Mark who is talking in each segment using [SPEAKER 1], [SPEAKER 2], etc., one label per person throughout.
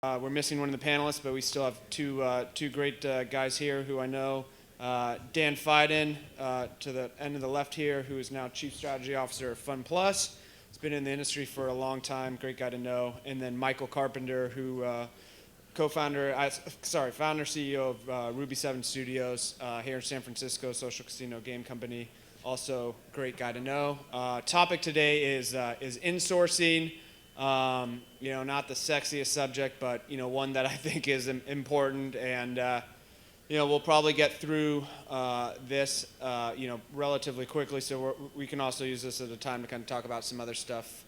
[SPEAKER 1] We're missing one of the panelists, but we still have two great guys here who I know. Dan Fiden, to the end of the left here, who is now Chief Strategy Officer of Fun Plus. He's been in the industry for a long time, great guy to know. And then Michael Carpenter, who founder, CEO of Ruby 7 Studios here in San Francisco, social casino game company. Also, great guy to know. Topic today is insourcing. Not the sexiest subject, but one that I think is important, and we'll probably get through this relatively quickly, so we can also use this as a time to kind of talk about some other stuff.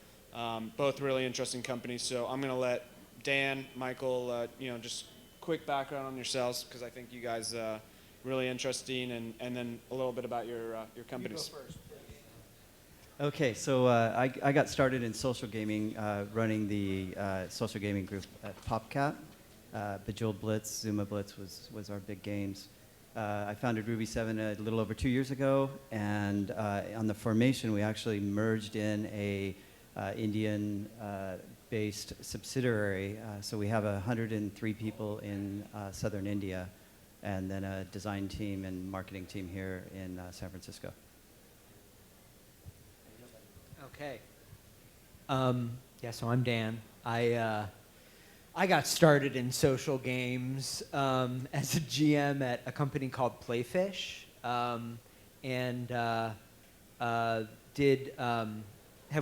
[SPEAKER 1] Both really interesting companies, so I'm going to let Dan, Michael, just quick background on yourselves, because I think you guys really interesting, and then a little bit about your companies.
[SPEAKER 2] You go first.
[SPEAKER 3] Okay, so I got started in social gaming, running the social gaming group at PopCap. Bejeweled Blitz, Zuma Blitz was our big games. I founded Ruby 7 a little over 2 years ago, and on the formation, we actually merged in a Indian-based subsidiary. So we have 103 people in southern India, and then a design team and marketing team here in San Francisco.
[SPEAKER 2] Okay. So I'm Dan. I got started in social games as a GM at a company called Playfish, and have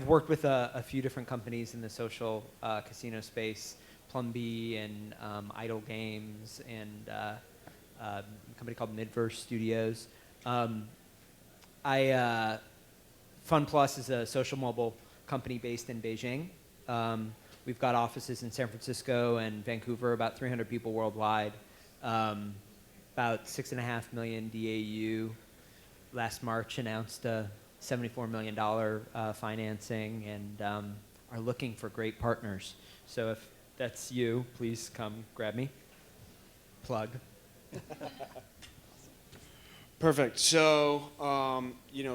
[SPEAKER 2] worked with a few different companies in the social casino space, Plumby and Idle Games, and a company called Midverse Studios. Fun Plus is a social mobile company based in Beijing. We've got offices in San Francisco and Vancouver, about 300 people worldwide, about 6.5 million DAU. Last March announced a $74 million financing, and are looking for great partners. So if that's you, please come grab me. Plug.
[SPEAKER 1] Perfect. So,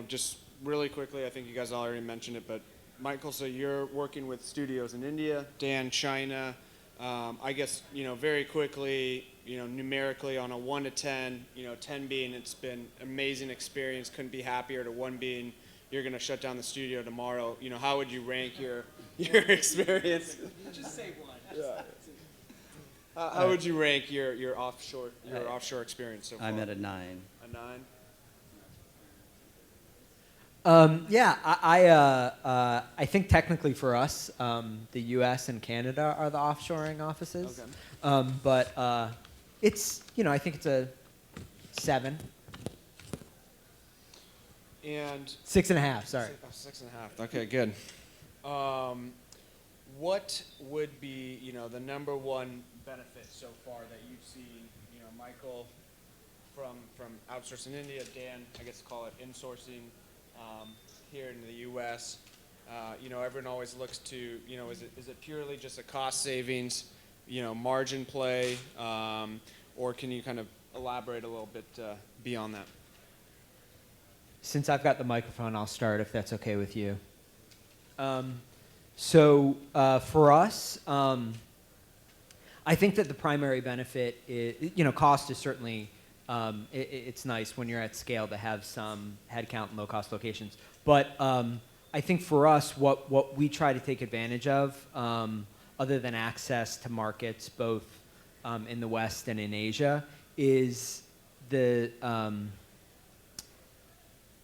[SPEAKER 1] just really quickly, I think you guys already mentioned it, but Michael, so you're working with studios in India, Dan, China. I guess, very quickly, numerically on a 1 to 10, 10 being it's been amazing experience, couldn't be happier, to 1 being you're going to shut down the studio tomorrow. How would you rank your experience?
[SPEAKER 2] Just say one.
[SPEAKER 1] Yeah. How would you rank your offshore experience so far?
[SPEAKER 3] I'm at a 9.
[SPEAKER 1] A 9?
[SPEAKER 2] I think technically for us, the U.S. and Canada are the offshoring offices.
[SPEAKER 1] Okay.
[SPEAKER 2] But it's, I think it's a 7.
[SPEAKER 1] And
[SPEAKER 2] 6.5. Sorry.
[SPEAKER 1] 6.5. Okay, good. What would be, the number one benefit so far that you've seen, Michael, from outsourcing India, Dan, I guess call it insourcing here in the U.S. Everyone always looks to, is it purely just a cost savings, margin play, or can you kind of elaborate a little bit beyond that?
[SPEAKER 2] Since I've got the microphone, I'll start if that's okay with you. So for us, I think that the primary benefit is, cost is certainly, it's nice when you're at scale to have some headcount in low-cost locations. But I think for us, what we try to take advantage of, other than access to markets both in the West and in Asia, is the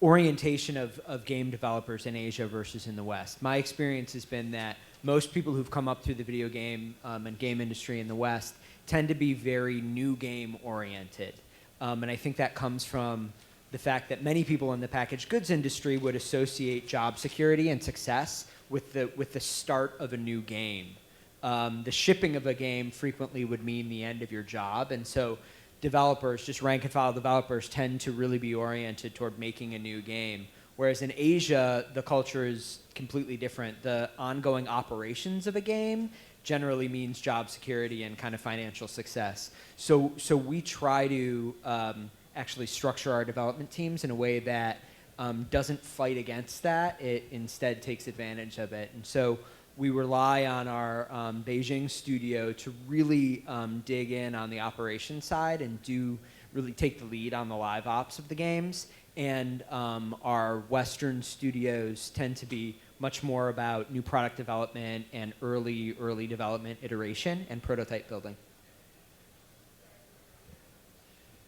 [SPEAKER 2] orientation of game developers in Asia versus in the West. My experience has been that most people who've come up through the video game and game industry in the West tend to be very new game oriented. And I think that comes from the fact that many people in the packaged goods industry would associate job security and success with the start of a new game. The shipping of a game frequently would mean the end of your job, and so developers, just rank and file developers, tend to really be oriented toward making a new game. Whereas in Asia, the culture is completely different. The ongoing operations of a game generally means job security and kind of financial success. So we try to actually structure our development teams in a way that doesn't fight against that. It instead takes advantage of it. And so we rely on our Beijing studio to really dig in on the operations side and really take the lead on the live ops of the games. And our Western studios tend to be much more about new product development and early development iteration and prototype building.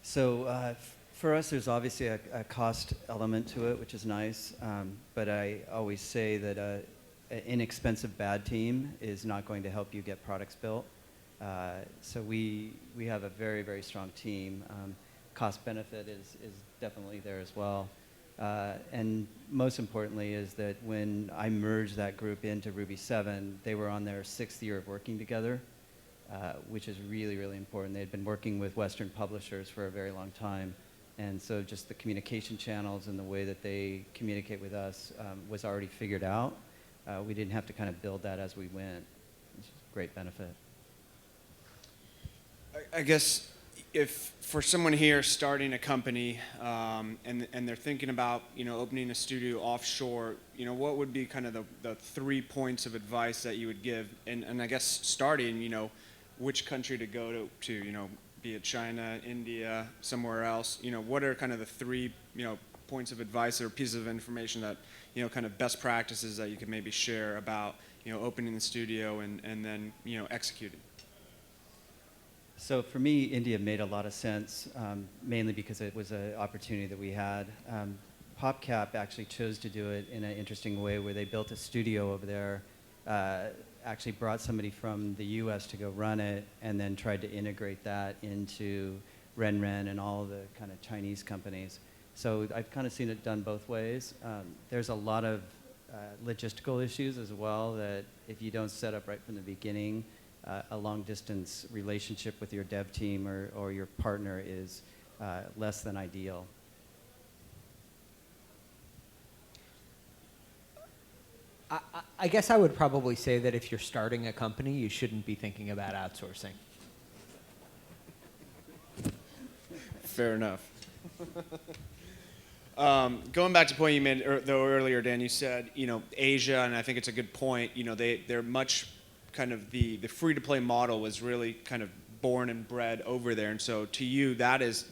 [SPEAKER 3] So for us, there's obviously a cost element to it, which is nice. But I always say that an inexpensive bad team is not going to help you get products built. So we have a very, very strong team. Cost benefit is definitely there as well. And most importantly is that when I merged that group into Ruby 7, they were on their 6th year of working together, which is really, really important. They had been working with Western publishers for a very long time. And so just the communication channels and the way that they communicate with us was already figured out. We didn't have to kind of build that as we went, which is a great benefit.
[SPEAKER 1] I guess if for someone here starting a company and they're thinking about opening a studio offshore, what would be kind of the 3 points of advice that you would give? And I guess starting, which country to go to be it China, India, somewhere else. What are kind of the 3 points of advice or pieces of information that kind of best practices that you could maybe share about opening the studio and then executing?
[SPEAKER 3] So for me, India made a lot of sense, mainly because it was an opportunity that we had. PopCap actually chose to do it in an interesting way where they built a studio over there, actually brought somebody from the US to go run it, and then tried to integrate that into RenRen and all the kind of Chinese companies. So I've kind of seen it done both ways. There's a lot of logistical issues as well that if you don't set up right from the beginning, a long-distance relationship with your dev team or your partner is less than ideal.
[SPEAKER 2] I guess I would probably say that if you're starting a company, you shouldn't be thinking about outsourcing.
[SPEAKER 1] Fair enough. Going back to the point you made though earlier, Dan, you said Asia, and I think it's a good point. They're much kind of the free-to-play model was really kind of born and bred over there, and so to you that is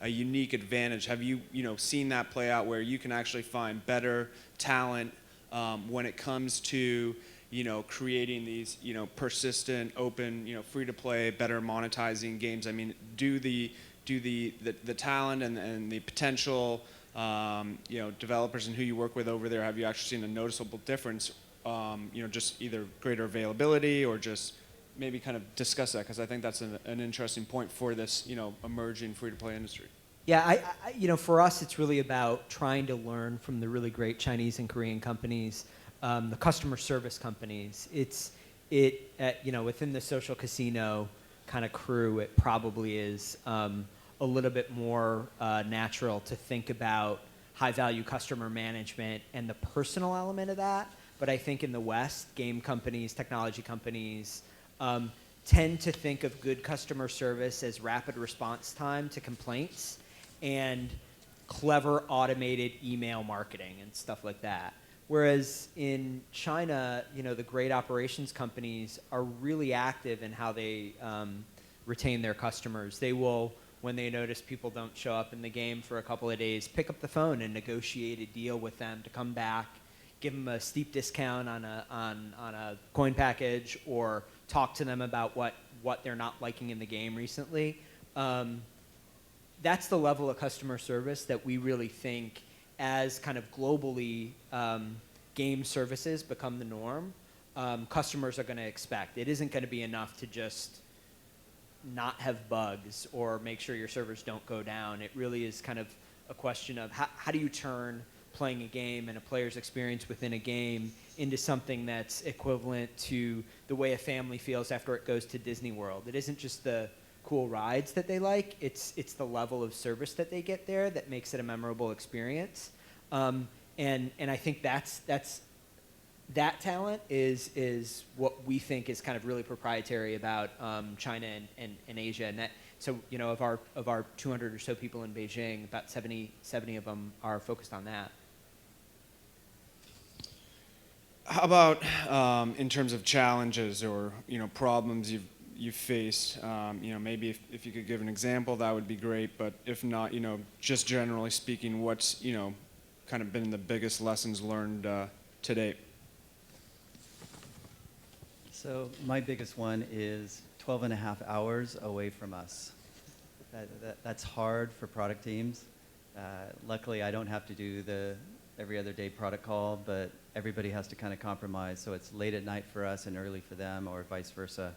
[SPEAKER 1] a unique advantage. Have you seen that play out where you can actually find better talent when it comes to creating these persistent, open, free-to-play, better monetizing games? I mean, do the talent and the potential developers and who you work with over there, have you actually seen a noticeable difference? Just either greater availability or just maybe kind of discuss that, because I think that's an interesting point for this emerging free-to-play industry.
[SPEAKER 2] Yeah, for us, it's really about trying to learn from the really great Chinese and Korean companies, the customer service companies. Within the social casino kind of crew, it probably is a little bit more natural to think about high-value customer management and the personal element of that. But I think in the West, game companies, technology companies tend to think of good customer service as rapid response time to complaints and clever automated email marketing and stuff like that. Whereas in China, the great operations companies are really active in how they retain their customers. They will, when they notice people don't show up in the game for a couple of days, pick up the phone and negotiate a deal with them to come back, give them a steep discount on a coin package, or talk to them about what they're not liking in the game recently. That's the level of customer service that we really think, as kind of globally game services become the norm, customers are going to expect. It isn't going to be enough to just not have bugs or make sure your servers don't go down. It really is kind of a question of how do you turn playing a game and a player's experience within a game into something that's equivalent to the way a family feels after it goes to Disney World. It isn't just the cool rides that they like, it's the level of service that they get there that makes it a memorable experience. And I think that talent is what we think is kind of really proprietary about China and Asia. And that, so of our 200 or so people in Beijing, about 70 of them are focused on that.
[SPEAKER 1] How about in terms of challenges or problems you've faced? Maybe if you could give an example, that would be great. But if not, just generally speaking, what's kind of been the biggest lessons learned to date?
[SPEAKER 3] So my biggest one is 12 and a half hours away from us. That's hard for product teams. Luckily, I don't have to do the every other day product call, but everybody has to kind of compromise. So it's late at night for us and early for them, or vice versa.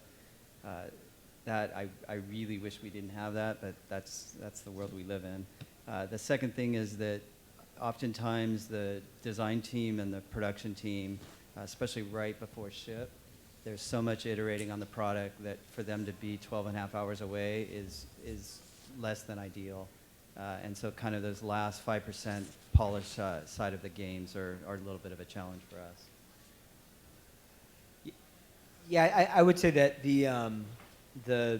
[SPEAKER 3] I really wish we didn't have that, but that's the world we live in. The second thing is that oftentimes the design team and the production team, especially right before ship, there's so much iterating on the product that for them to be 12 and a half hours away is less than ideal. And so kind of those last 5% polished side of the games are a little bit of a challenge for us.
[SPEAKER 2] Yeah, I would say that the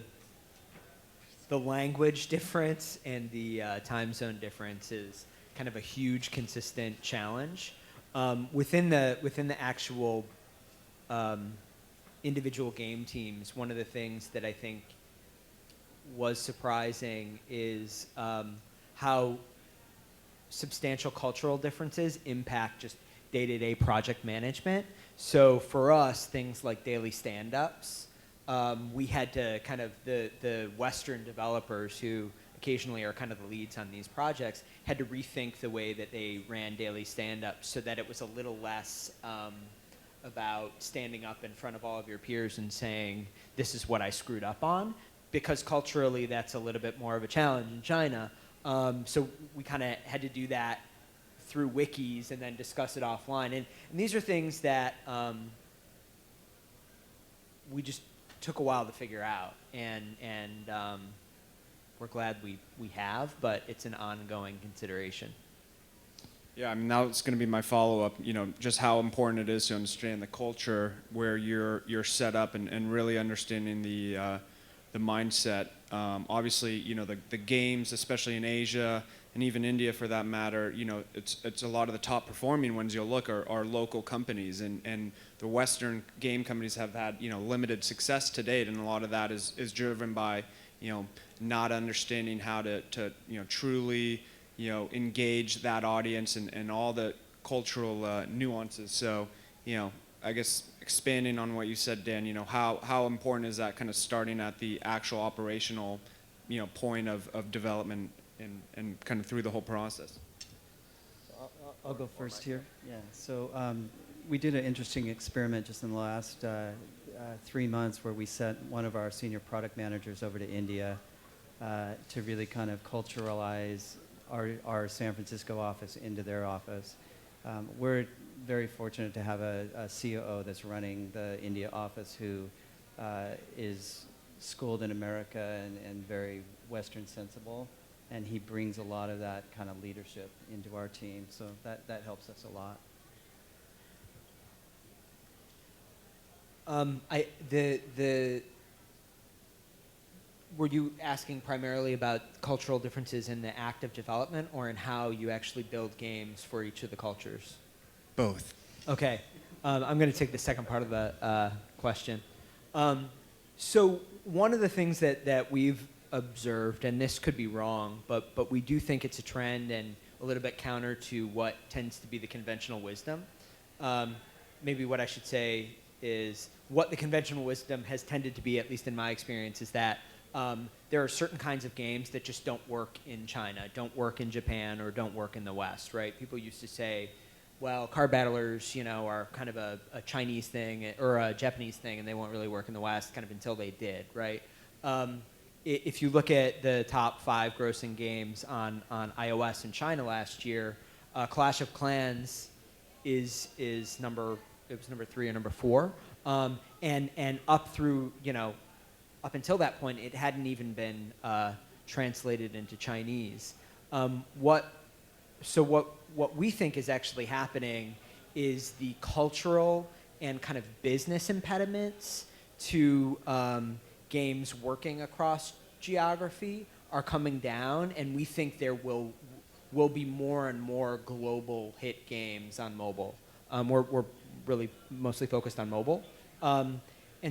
[SPEAKER 2] language difference and the time zone difference is kind of a huge consistent challenge. Within the actual individual game teams, one of the things that I think was surprising is how substantial cultural differences impact just day-to-day project management. So for us, things like daily stand-ups, we had to kind of, the Western developers who occasionally are kind of the leads on these projects, had to rethink the way that they ran daily stand-ups so that it was a little less about standing up in front of all of your peers and saying, this is what I screwed up on, because culturally that's a little bit more of a challenge in China. So we kind of had to do that through wikis and then discuss it offline. And these are things that we just took a while to figure out. And we're glad we have, but it's an ongoing consideration.
[SPEAKER 1] Yeah, I mean, that's going to be my follow-up, just how important it is to understand the culture where you're set up and really understanding the mindset. Obviously, the games, especially in Asia and even India for that matter, it's a lot of the top performing ones you'll look are local companies, and the Western game companies have had limited success to date, and a lot of that is driven by not understanding how to truly engage that audience and all the cultural nuances. So I guess expanding on what you said, Dan, how important is that kind of starting at the actual operational point of development and kind of through the whole process?
[SPEAKER 3] I'll go first here. Yeah. So we did an interesting experiment just in the last 3 months where we sent one of our senior product managers over to India to really kind of culturalize our San Francisco office into their office. We're very fortunate to have a COO that's running the India office who is schooled in America and very Western sensible, and he brings a lot of that kind of leadership into our team, so that helps us a lot.
[SPEAKER 2] Were you asking primarily about cultural differences in the act of development or in how you actually build games for each of the cultures?
[SPEAKER 1] Both.
[SPEAKER 2] Okay. I'm going to take the second part of the question. So one of the things that we've observed, and this could be wrong, but we do think it's a trend and a little bit counter to what tends to be the conventional wisdom. Maybe what I should say is what the conventional wisdom has tended to be, at least in my experience, is that there are certain kinds of games that just don't work in China, don't work in Japan, or don't work in the West, right? People used to say, well, card battlers, are kind of a Chinese thing or a Japanese thing, and they won't really work in the West, kind of until they did, right? If you look at the top 5 grossing games on iOS in China last year, Clash of Clans is number 3 or number 4, and up through up until that point, it hadn't even been translated into Chinese. What we think is actually happening is the cultural and kind of business impediments to games working across geography are coming down, and we think there will be more and more global hit games on mobile. We're really mostly focused on mobile. And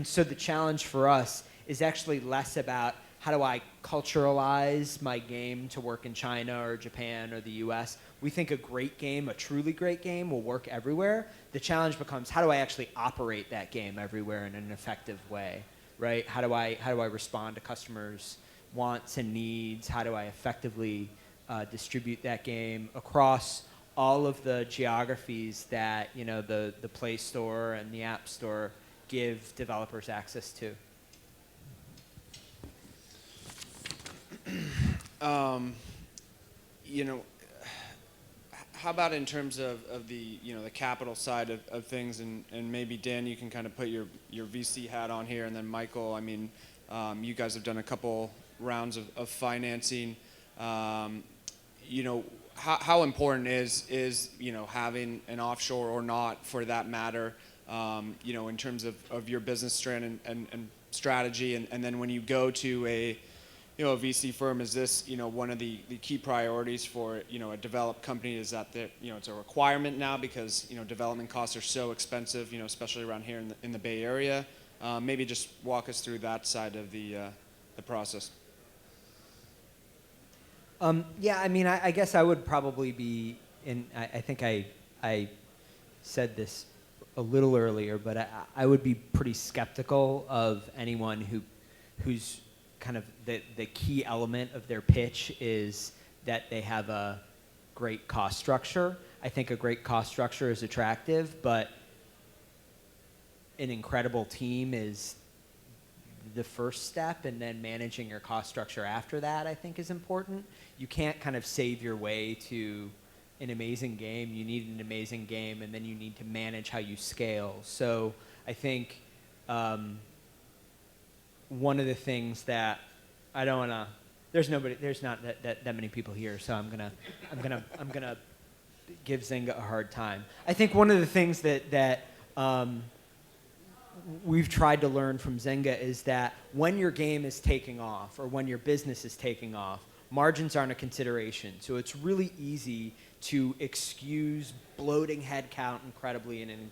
[SPEAKER 2] so the challenge for us is actually less about how do I culturalize my game to work in China or Japan or the US. We think a great game, a truly great game, will work everywhere. The challenge becomes how do I actually operate that game everywhere in an effective way, right? How do I respond to customers' wants and needs? How do I effectively distribute that game across all of the geographies that the Play Store and the App Store give developers access to?
[SPEAKER 1] How about in terms of the the capital side of things, and maybe Dan, you can kind of put your VC hat on here, and then Michael, I mean, you guys have done a couple rounds of financing. How important is having an offshore or not, for that matter, in terms of your business strand and strategy, and then when you go to a VC firm, is this one of the key priorities for a developed company? Is that it's a requirement now because development costs are so expensive, especially around here in the Bay Area? Maybe just walk us through that side of the process.
[SPEAKER 2] Yeah, I mean, I guess I would probably be I think I said this a little earlier, but I would be pretty skeptical of anyone who's kind of the key element of their pitch is that they have a great cost structure. I think a great cost structure is attractive, but an incredible team is the first step, and then managing your cost structure after that, I think, is important. You can't kind of save your way to an amazing game. You need an amazing game, and then you need to manage how you scale. So I think one of the things that I don't want to, there's not that many people here, so I'm gonna give Zynga a hard time. I think one of the things that we've tried to learn from Zynga is that when your game is taking off or when your business is taking off, margins aren't a consideration. So it's really easy to excuse bloating headcount incredibly in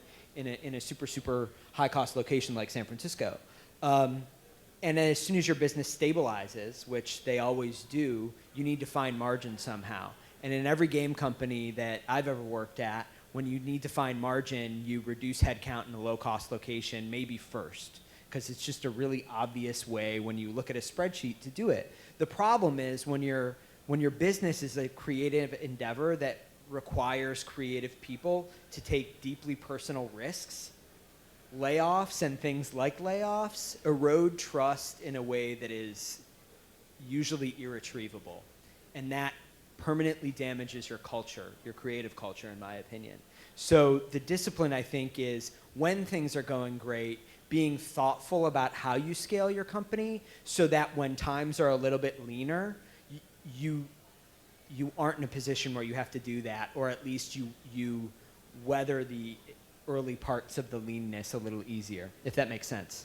[SPEAKER 2] a super high cost location like San Francisco. And as soon as your business stabilizes, which they always do, you need to find margin somehow. And in every game company that I've ever worked at, when you need to find margin, you reduce headcount in a low-cost location, maybe first, because it's just a really obvious way when you look at a spreadsheet to do it. The problem is when your business is a creative endeavor that requires creative people to take deeply personal risks, layoffs and things like layoffs erode trust in a way that is usually irretrievable. And that permanently damages your culture, your creative culture, in my opinion. So the discipline, I think, is when things are going great, being thoughtful about how you scale your company so that when times are a little bit leaner, you aren't in a position where you have to do that, or at least you weather the early parts of the leanness a little easier, if that makes sense.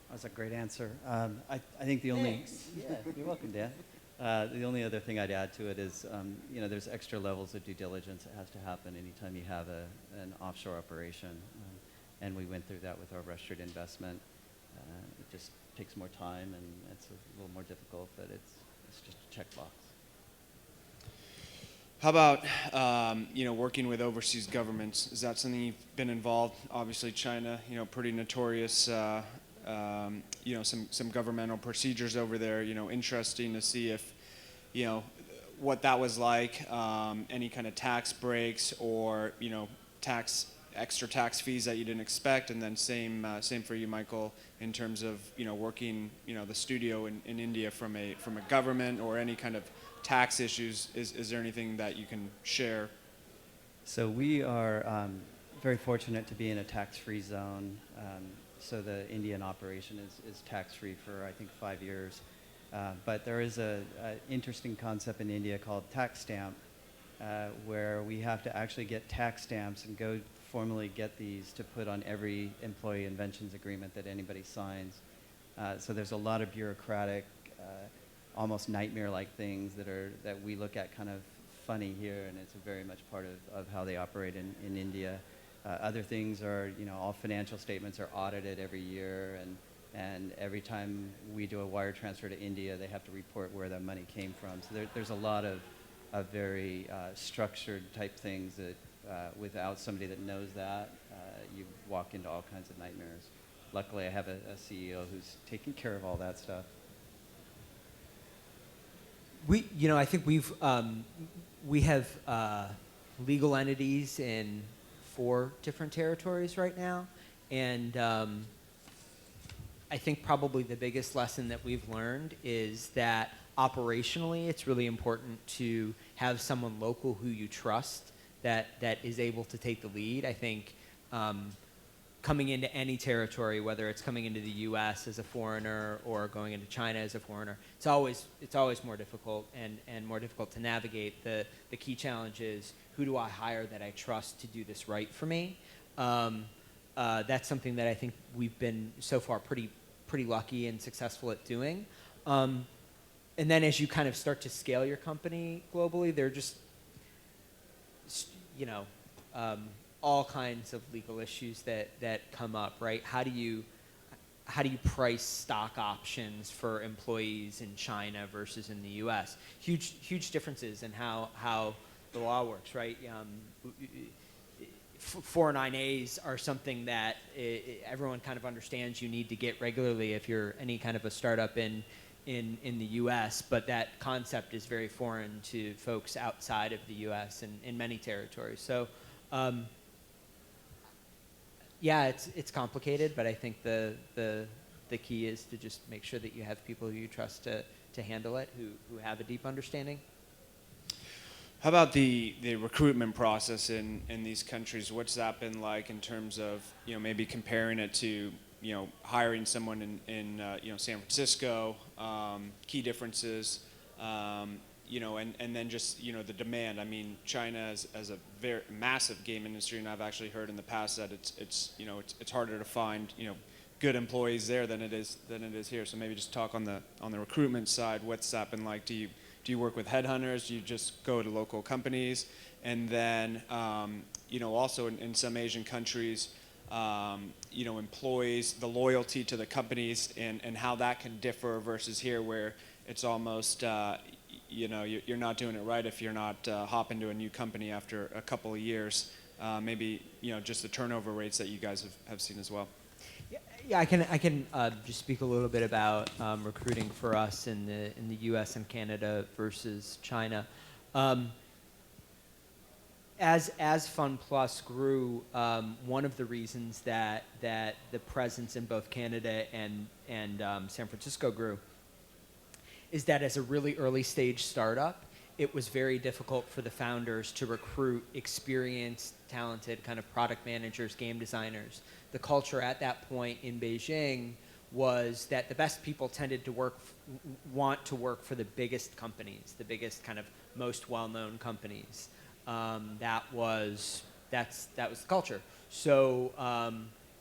[SPEAKER 3] That was a great answer. I think the only...
[SPEAKER 2] Thanks.
[SPEAKER 3] Yeah, you're welcome, Dan. The only other thing I'd add to it is, there's extra levels of due diligence that has to happen anytime you have an offshore operation. And we went through that with our registered investment. It just takes more time, and it's a little more difficult, but it's just a checkbox.
[SPEAKER 1] How about working with overseas governments? Is that something you've been involved? Obviously, China, pretty notorious. Some governmental procedures over there. Interesting to see if what that was like. Any kind of tax breaks or extra tax fees that you didn't expect, and then same for you, Michael, in terms of working the studio in India from a government or any kind of tax issues. Is there anything that you can share?
[SPEAKER 3] So we are very fortunate to be in a tax-free zone. So the Indian operation is tax-free for, I think, 5 years. But there is an interesting concept in India called tax stamp, where we have to actually get tax stamps and go formally get these to put on every employee inventions agreement that anybody signs. So there's a lot of bureaucratic, almost nightmare-like things that we look at kind of funny here, and it's very much part of how they operate in India. Other things are, all financial statements are audited every year, and every time we do a wire transfer to India, they have to report where that money came from. So there's a lot of very structured type things that without somebody that knows that, you walk into all kinds of nightmares. Luckily, I have a CEO who's taking care of all that stuff.
[SPEAKER 2] I think we have legal entities in 4 different territories right now, and I think probably the biggest lesson that we've learned is that operationally, it's really important to have someone local who you trust that is able to take the lead. I think coming into any territory, whether it's coming into the U.S. as a foreigner or going into China as a foreigner, it's always more difficult and more difficult to navigate. The key challenge is, who do I hire that I trust to do this right for me? That's something that I think we've been so far pretty lucky and successful at doing. And then as you kind of start to scale your company globally, there are just all kinds of legal issues that come up, right? How do you price stock options for employees in China versus in the U.S.? Huge differences in how the law works, right? 409As are something that everyone kind of understands you need to get regularly if you're any kind of a startup in the U.S., but that concept is very foreign to folks outside of the U.S. and in many territories. So, yeah, it's complicated, but I think the key is to just make sure that you have people who you trust to handle it, who have a deep understanding.
[SPEAKER 1] How about the recruitment process in these countries? What's that been like in terms of maybe comparing it to hiring someone in San Francisco? Key differences, and then just the demand. I mean, China as a very massive game industry, and I've actually heard in the past that it's harder to find good employees there than it is here. So maybe just talk on the recruitment side. What's that been like? Do you work with headhunters? Do you just go to local companies? And then, also in some Asian countries, employees, the loyalty to the companies and how that can differ versus here, where it's almost, you're not doing it right if you're not hopping to a new company after a couple of years. Maybe, just the turnover rates that you guys have seen as well.
[SPEAKER 2] Yeah, I can just speak a little bit about recruiting for us in the U.S. and Canada versus China. As Fun Plus grew, one of the reasons that the presence in both Canada and San Francisco grew is that as a really early stage startup, it was very difficult for the founders to recruit experienced, talented kind of product managers, game designers. The culture at that point in Beijing was that the best people tended to want to work for the biggest companies, the biggest kind of most well-known companies. That was the culture. So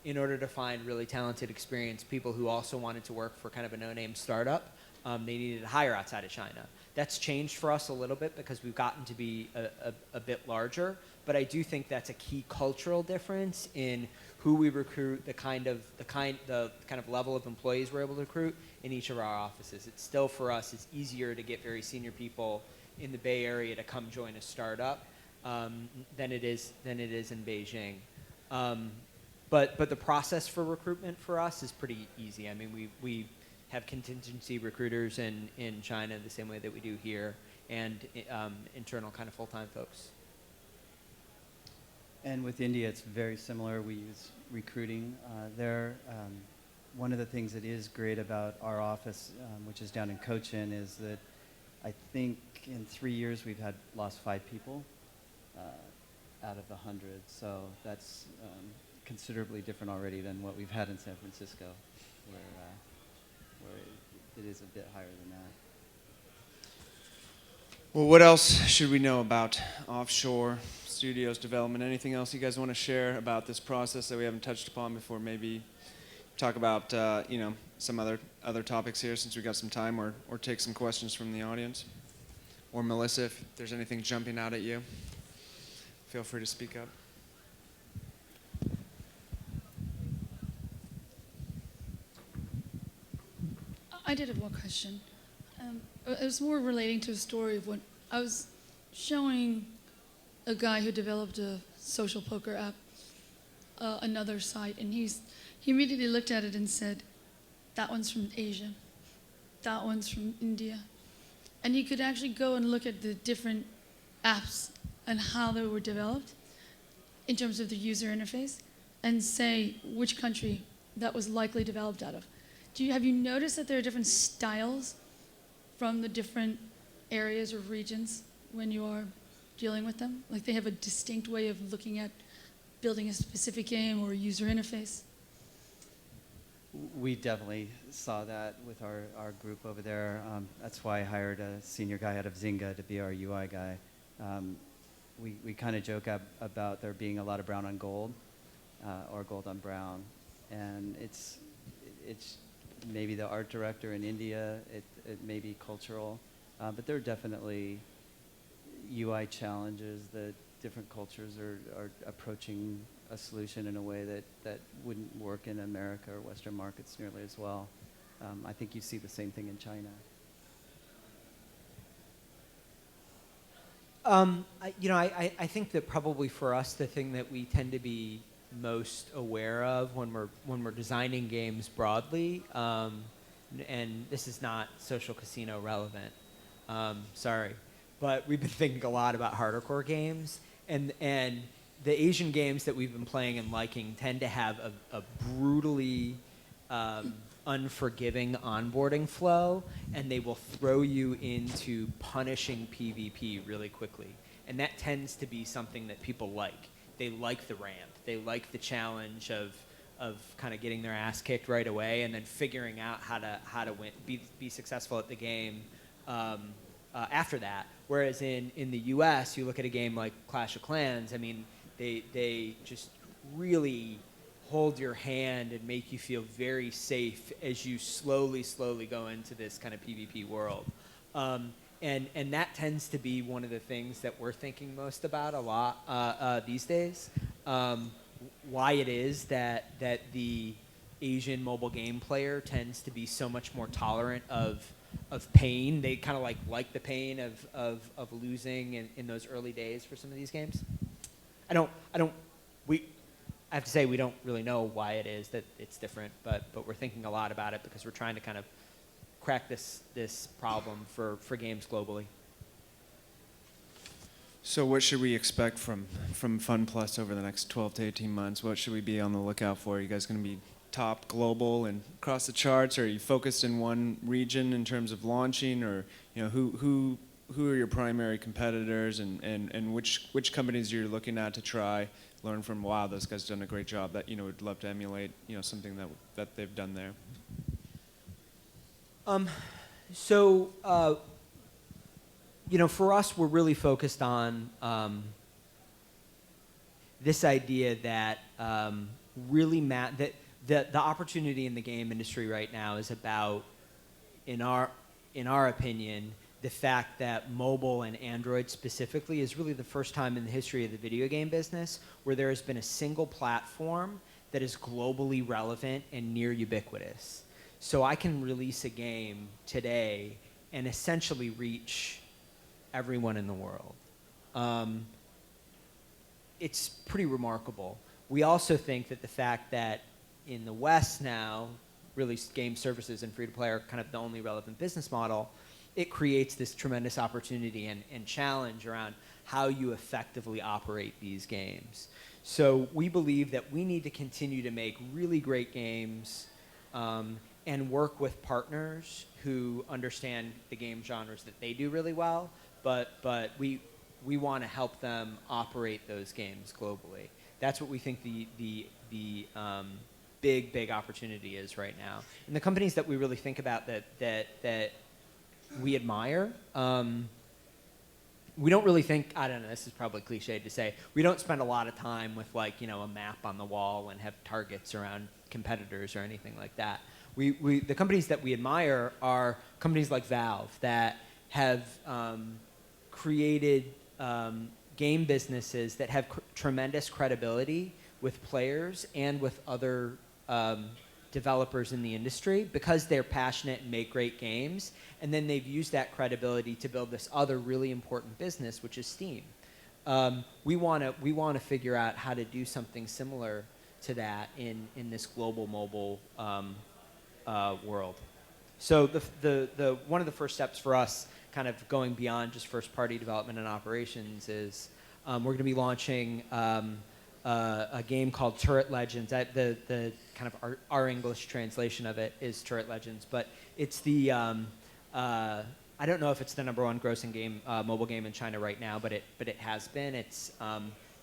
[SPEAKER 2] in order to find really talented, experienced people who also wanted to work for kind of a no-name startup, they needed to hire outside of China. That's changed for us a little bit because we've gotten to be a bit larger, but I do think that's a key cultural difference in who we recruit, the kind of level of employees we're able to recruit in each of our offices. It's still, for us, it's easier to get very senior people in the Bay Area to come join a startup than it is in Beijing. But the process for recruitment for us is pretty easy. I mean, we have contingency recruiters in China the same way that we do here, and internal kind of full-time folks.
[SPEAKER 3] And with India, it's very similar. We use recruiting there. One of the things that is great about our office, which is down in Cochin, is that I think in 3 years we've lost 5 people out of the 100. So that's considerably different already than what we've had in San Francisco, where it is a bit higher than that.
[SPEAKER 1] Well, what else should we know about offshore studios development? Anything else you guys want to share about this process that we haven't touched upon before? Maybe talk about some other topics here since we got some time, or take some questions from the audience. or Melissa, if there's anything jumping out at you, feel free to speak up.
[SPEAKER 4] I did have one question. It was more relating to a story of when I was showing a guy who developed a social poker app, another site, and he immediately looked at it and said, "That one's from Asia, that one's from India," and he could actually go and look at the different apps and how they were developed in terms of the user interface, and say which country that was likely developed out of. Have you noticed that there are different styles from the different areas or regions when you are dealing with them? Like they have a distinct way of looking at building a specific game or user interface?
[SPEAKER 3] We definitely saw that with our group over there. That's why I hired a senior guy out of Zynga to be our UI guy. We kind of joke about there being a lot of brown on gold or gold on brown. And it's maybe the art director in India, it may be cultural, but there are definitely UI challenges that different cultures are approaching a solution in a way that wouldn't work in America or Western markets nearly as well. I think you see the same thing in China.
[SPEAKER 2] I think that probably for us, the thing that we tend to be most aware of when we're designing games broadly, and this is not social casino relevant, sorry, but we've been thinking a lot about harder core games, and the Asian games that we've been playing and liking tend to have a brutally unforgiving onboarding flow, and they will throw you into punishing PvP really quickly, and that tends to be something that people like. They like the ramp. They like the challenge of kind of getting their ass kicked right away and then figuring out how to win, be successful at the game after that. Whereas in the U.S., you look at a game like Clash of Clans. I mean, they just really hold your hand and make you feel very safe as you slowly go into this kind of PvP world. And that tends to be one of the things that we're thinking most about a lot these days. Why it is that the Asian mobile game player tends to be so much more tolerant of pain. They kind of like the pain of losing in those early days for some of these games. I have to say we don't really know why it is that it's different, but we're thinking a lot about it because we're trying to kind of crack this problem for games globally.
[SPEAKER 1] So what should we expect from Fun Plus over the next 12 to 18 months? What should we be on the lookout for? Are you guys going to be top global and across the charts? Or are you focused in one region in terms of launching? Or who are your primary competitors and which companies you're looking at to try, learn from? Wow, those guys done a great job. That would love to emulate something that they've done there. For us, we're really focused on
[SPEAKER 2] this idea that that the opportunity in the game industry right now is about, in our opinion, the fact that mobile and Android specifically is really the first time in the history of the video game business where there has been a single platform that is globally relevant and near ubiquitous. So I can release a game today and essentially reach everyone in the world. It's pretty remarkable. We also think that the fact that in the West now, really game services and free-to-play are kind of the only relevant business model, it creates this tremendous opportunity and challenge around how you effectively operate these games. So we believe that we need to continue to make really great games and work with partners who understand the game genres that they do really well, but we want to help them operate those games globally. That's what we think the big opportunity is right now. And the companies that we really think about that we admire, we don't really think, I don't know, this is probably cliched to say, we don't spend a lot of time with a map on the wall and have targets around competitors or anything like that. The companies that we admire are companies like Valve that have created game businesses that have tremendous credibility with players and with other developers in the industry because they're passionate and make great games. And then they've used that credibility to build this other really important business, which is Steam. We want to figure out how to do something similar to that in this global mobile world. So the one of the first steps for us, kind of going beyond just first-party development and operations, is we're going to be launching a game called Turret Legends. The kind of our English translation of it is Turret Legends, but it's the I don't know if it's the #1 grossing game, mobile game in China right now, but it has been. It's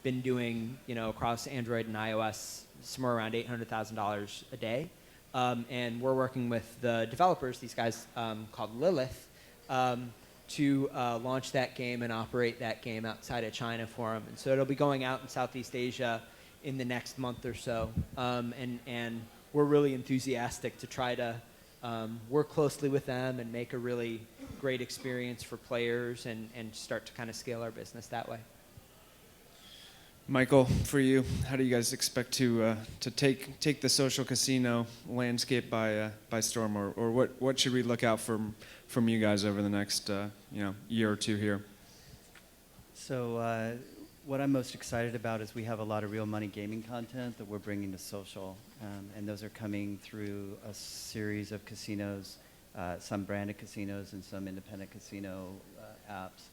[SPEAKER 2] been doing, across Android and iOS somewhere around $800,000 a day. And we're working with the developers, these guys called Lilith, to launch that game and operate that game outside of China for them. And so it'll be going out in Southeast Asia in the next month or so. And we're really enthusiastic to try to work closely with them and make a really great experience for players and start to kind of scale our business that way.
[SPEAKER 1] Michael, for you, how do you guys expect to take the social casino landscape by storm, or what should we look out from you guys over the next year or two here?
[SPEAKER 3] So what I'm most excited about is we have a lot of real money gaming content that we're bringing to social, and those are coming through a series of casinos, some branded casinos and some independent casino apps.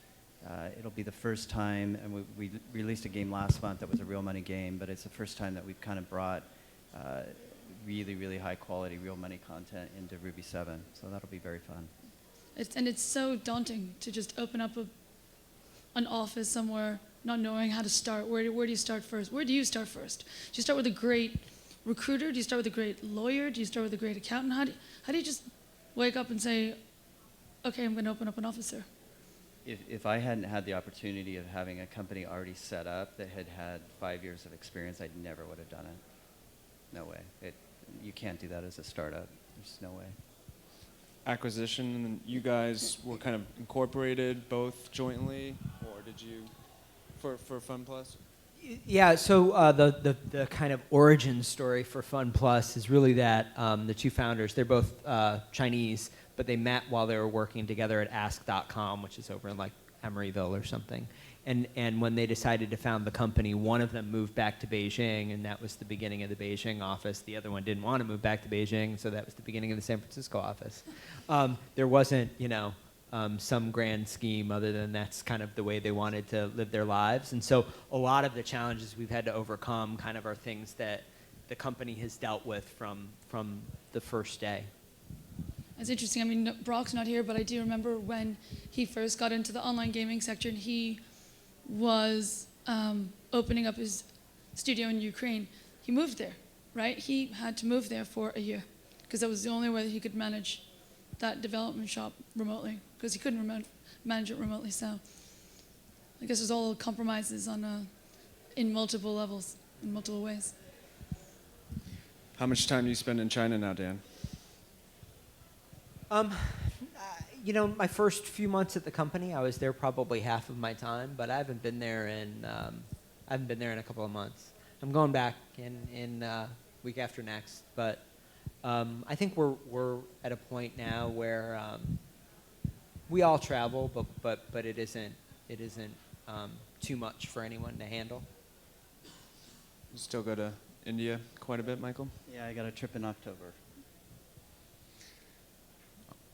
[SPEAKER 3] It'll be the first time, and we released a game last month that was a real money game, but it's the first time that we've kind of brought really, really high quality real money content into Ruby 7. So that'll be very fun.
[SPEAKER 4] It's so daunting to just open up an office somewhere, not knowing how to start. Where do you start first? Where do you start first? Do you start with a great recruiter? Do you start with a great lawyer? Do you start with a great accountant? How do you just wake up and say, okay, I'm going to open up an office here?
[SPEAKER 3] If I hadn't had the opportunity of having a company already set up that had 5 years of experience, I never would have done it. No way. You can't do that as a startup. There's no way.
[SPEAKER 1] Acquisition, and you guys were kind of incorporated both jointly, or did you for Fun Plus?
[SPEAKER 2] Yeah, so the kind of origin story for Fun Plus is really that the two founders, they're both Chinese, but they met while they were working together at Ask.com, which is over in like Emeryville or something. And when they decided to found the company, one of them moved back to Beijing, and that was the beginning of the Beijing office. The other one didn't want to move back to Beijing, so that was the beginning of the San Francisco office. There wasn't, some grand scheme other than that's kind of the way they wanted to live their lives. And so a lot of the challenges we've had to overcome kind of are things that the company has dealt with from the first day.
[SPEAKER 4] It's interesting. I mean, Brock's not here, but I do remember when he first got into the online gaming sector and he was opening up his studio in Ukraine. He moved there, right? He had to move there for a year because that was the only way that he could manage that development shop remotely, because he couldn't manage it remotely. So I guess there's all compromises in multiple levels, in multiple ways.
[SPEAKER 1] How much time do you spend in China now, Dan?
[SPEAKER 2] My first few months at the company, I was there probably half of my time, but I haven't been there in a couple of months. I'm going back in week after next, but I think we're at a point now where we all travel, but it isn't too much for anyone to handle.
[SPEAKER 1] You still go to India quite a bit, Michael?
[SPEAKER 3] Yeah, I got a trip in October.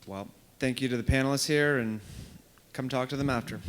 [SPEAKER 1] Well, thank you to the panelists here, and come talk to them after.